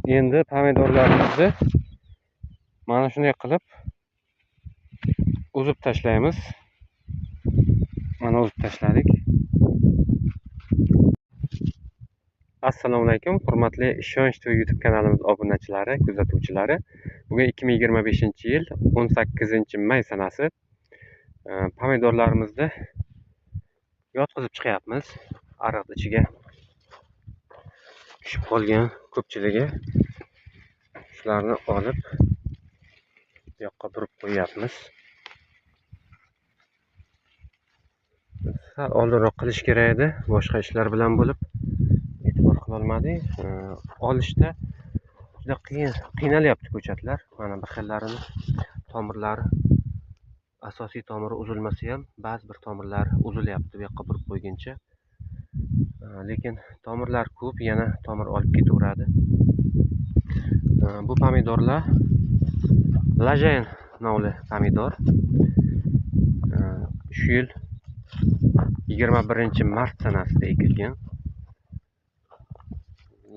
Endi pomidorlarimizni mana shunday qilib uzib tashlaymiz. Mana uzib tashladik. Assalomu alaykum, hurmatli Ishonch To'y YouTube kanalimiz obunachilari, kuzatuvchilari. Bugun 2025-yil 18-may sanasi. Pomidorlarimizni yotqizib chiqyapmiz. Ariq ichiga tushib qolgan ko'pchiligi shularni olib bu yoqqa burib qo'yapmiz. Sal oldinroq qilish kerak edi, boshqa ishlar bilan bo'lib e'tibor qila olmadik. Olishda juda qiynalyapti ko'chatlar. Mana bir xillarini tomirlari, asosiy tomiri uzilmasa ham ba'zi bir tomirlari uzilyapti bu yoqqa burib qo'yguncha. Lekin tomirlar ko'p, yana tomir olib ketaveradi. Bu pomidorlar Lajayn nomli pomidor. Shu yil 21-mart sanasida ekilgan.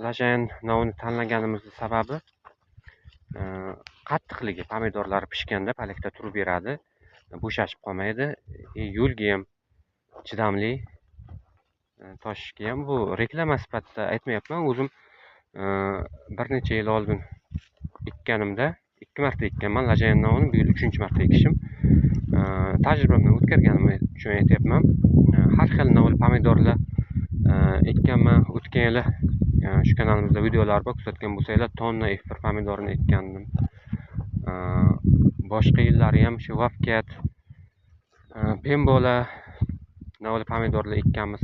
Lajayn nomini tanlaganimizning sababi qattiqligi. Pomidorlar pishganda palakda turib beradi, bo'shashib qolmaydi. Yo'lga ham chidamli, toshishga ham. Bu reklama sifatida aytmayapman. O'zim bir necha yil oldin ekkanimda 2 marta ekkanman Lajayn nomini. Bu yil 3-marta ekishim. Tajribamdan o'tkazganimni uchun aytyapman. Har xil nomli pomidorlar ekkanman. O'tgan yili shu kanalimizda videolar bor, kuzatgan bo'lsanglar, tonna F1 pomidorni ekkandim. Boshqa yillari ham shu Vafkat, Pembola nomli pomidorlar ekkanmiz.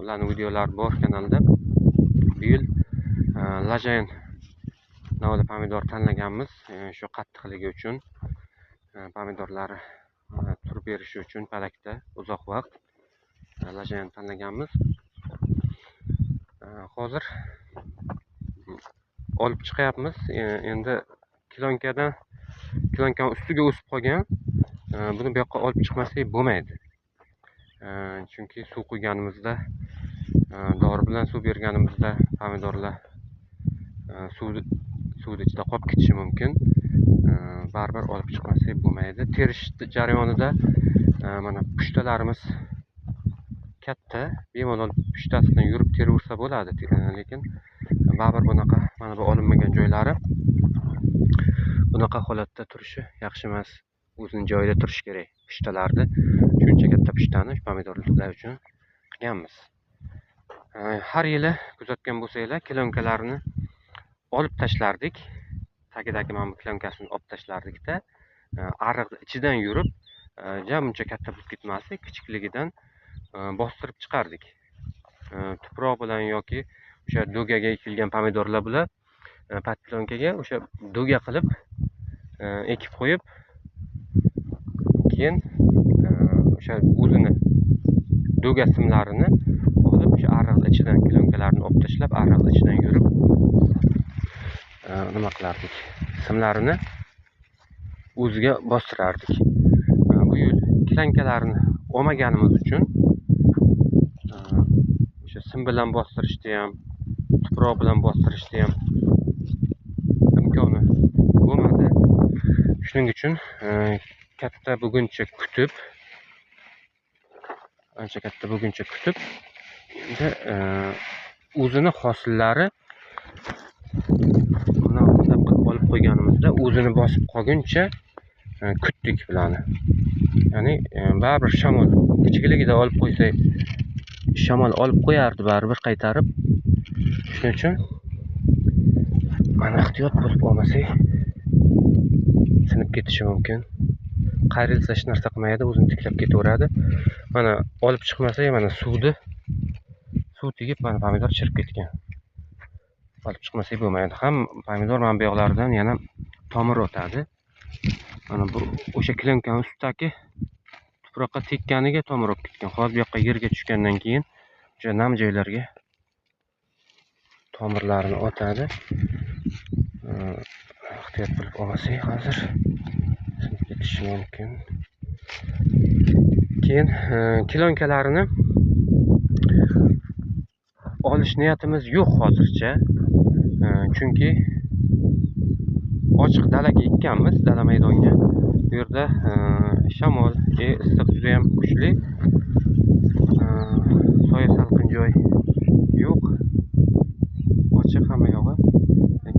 Ularning videolari bor kanalda. Bu yil Lajayn nomli pomidor tanlaganmiz. Shu qattiqligi uchun, pomidorlari turib berishi uchun palakda uzoq vaqt Lajayn tanlaganmiz. Hozir olib chiqyapmiz. Endi kilonkadan ustiga o'sib qolgan. Buni bu yoqqa olib chiqmasak bo'lmaydi. Chunki suv quyganimizda, dori bilan suv berganimizda pomidorlar suvni ichida qolib ketishi mumkin. Baribir olib chiqmasak bo'lmaydi. Terish jarayonida mana pushtalarimiz katta, bemalol pushtasidan yurib teraversa bo'ladi. Lekin baribir bunaqa mana bu olinmagan joylari bunaqa holatda turishi yaxshi emas. O'zining joyida turish kerak pushtalarni. Shuncha katta pushtani pomidorlar uchun qilganmiz. Har yili kuzatgan bo'lsanglar, kilonkalarni olib tashlardik. Tagidagi mana bu kilonkasini olib tashlardik-da, ariq ichidan yurib, buncha katta bo'lib ketmaslik, kichikligidan bostirib chiqardik. Tuproq bilan yoki o'sha do'gaga ekilgan pomidorlar bilan podplyonkaga o'sha do'ga qilib ekib qo'yib, keyin o'sha o'zini do'ga simlarini olib o'sha ariq ichidan kilonkalarni olib tashlab, ariq ichidan yurib nima qilardik? Simlarini o'ziga bostirardik. Bu yil kilonkalarni olmaganimiz uchun o'sha sim bilan bostirishda ham, tuproq bilan bostirishda ham imkoni bo'lmadi. Shuning uchun ancha katta buguncha kutib, endi o'zini hosillari olib qo'yganimizda o'zini bosib qolguncha kutdik bularni. Ya'ni baribir shamol kichikligida olib qo'ysak, shamol olib qo'yardi baribir qaytarib. Shuning uchun mana ehtiyot bo'lib olmasak sinib ketishi mumkin. Qayrilsa hech narsa qilmaydi, o'zini tiklab ketaveradi. Mana olib chiqmasak, mana suv tegib, mana pomidor chirib ketgan. Olib chiqmasak bo'lmaydi. Ham pomidor mana bu yoqlaridan yana tomir o'tadi. Mana bu o'sha kilonkaning ustidagi tuproqqa tekkaniga tomir olib ketgan. Hozir bu yoqqa yerga tushgandan keyin o'sha nam joylarga tomirlarini otadi. Ehtiyot bo'lib olmasak, hozir sinib ketishi mumkin. Keyin kilonkalarini olish niyatimiz yo'q hozircha. Chunki ochiq dalaga ekkanmiz, dala maydonga. Bu yerda shamol, issiq juda ham kuchli. Soya salqin joy yo'q. Ochiq hamma yog'i.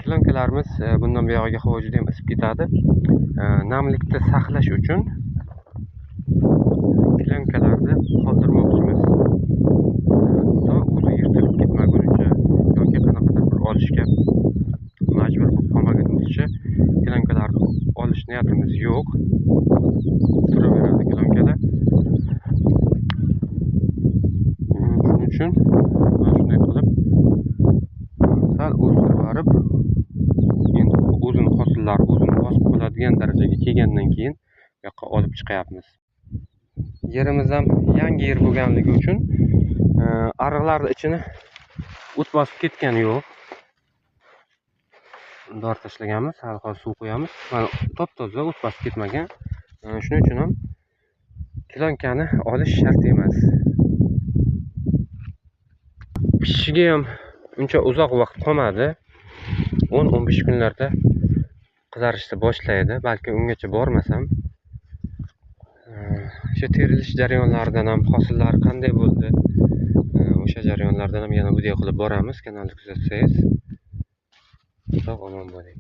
Kilonkalarimiz bundan buyog'iga havo juda ham isib ketadi. Namlikni saqlash uchun kilonkalarni qoldirmoqchimiz. O'zi yirtilib ketmagunicha yoki qanaqadir bir olishga majbur bo'lib qolmagunimizcha kilonkalarni olish niyatimiz yo'q. Turaveradi kilonkalar. Shuning uchun mana shunday qilib sal o'stirib borib, endi o'zini hosillari o'zini bosib qoladigan darajaga kelgandan keyin bu yoqqa olib chiqyapmiz. Yerimiz ham yangi yer bo'lganligi uchun ariqlarning ichini o't bosib ketgani yo'q. Dor tashlaganmiz, hali hozir suv qo'yamiz. Mana top-toza o't bosib ketmagan. Shuning uchun ham kilonkani olish shart emas. Pishishiga ham uncha uzoq vaqt qolmadi. 10-15 kunlarda qizarishni boshlaydi. Balki ungacha bormasam. O'sha terilish jarayonlaridan ham hosillar qanday bo'ldi? O'sha jarayonlardan ham yana video qilib boramiz. Kanalni kuzatsangiz. Sog' omon bo'ling.